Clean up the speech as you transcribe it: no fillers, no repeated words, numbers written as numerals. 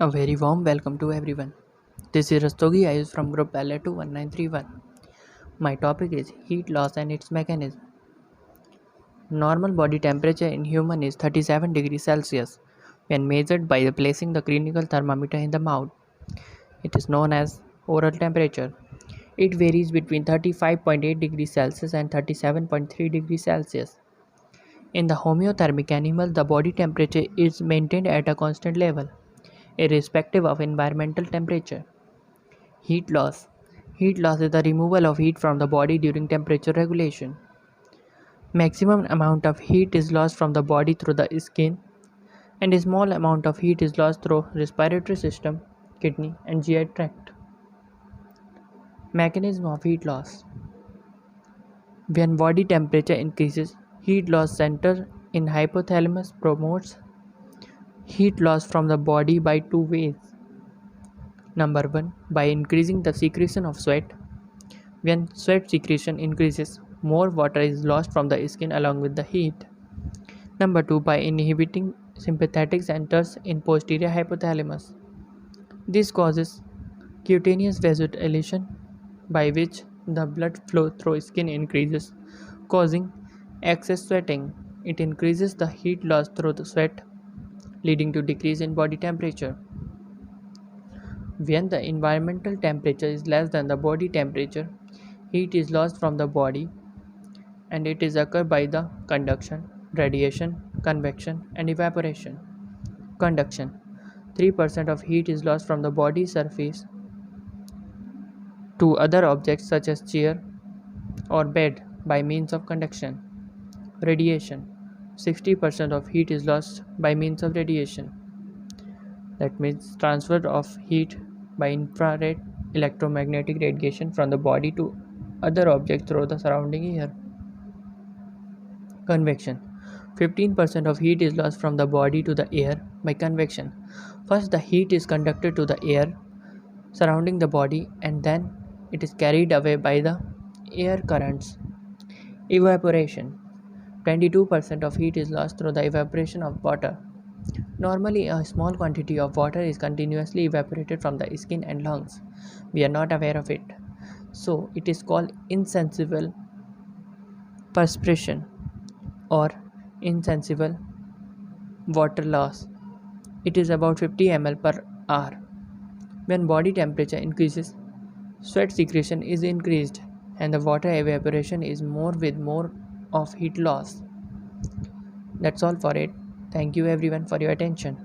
A very warm welcome to everyone. This is Rastogi Ayush from Group LA 1931. My topic is heat loss and its mechanism. Normal body temperature in human is 37 degrees Celsius when measured by placing the clinical thermometer in the mouth. It is known as oral temperature. It varies between 35.8 degrees Celsius and 37.3 degrees Celsius. In the homeothermic animal, the body temperature is maintained at a constant level, irrespective of environmental temperature. Heat loss. Heat loss is the removal of heat from the body during temperature regulation. Maximum amount of heat is lost from the body through the skin, and a small amount of heat is lost through respiratory system, kidney, and GI tract. Mechanism of heat loss. When body temperature increases, heat loss center in hypothalamus promotes heat loss from the body by two ways. Number 1, by increasing the secretion of sweat. When sweat secretion increases, more water is lost from the skin along with the heat. Number 2, by inhibiting sympathetic centers in posterior hypothalamus. This causes cutaneous vasodilation, by which the blood flow through skin increases, causing excess sweating. It increases the heat loss through the sweat, leading to decrease in body temperature. When the environmental temperature is less than the body temperature, heat is lost from the body, and it is occurred by the conduction, radiation, convection, and evaporation. Conduction. 3% of heat is lost from the body surface to other objects such as chair or bed by means of conduction. Radiation. 60% of heat is lost by means of radiation. That means transfer of heat by infrared electromagnetic radiation from the body to other objects through the surrounding air. Convection. 15% of heat is lost from the body to the air by convection. First, the heat is conducted to the air surrounding the body, and then it is carried away by the air currents. Evaporation. 22% of heat is lost through the evaporation of water. Normally, a small quantity of water is continuously evaporated from the skin and lungs. We are not aware of it. So, it is called insensible perspiration or insensible water loss. It is about 50 ml per hour. When body temperature increases, sweat secretion is increased and the water evaporation is more with more of heat loss. That's all for it. Thank you everyone for your attention.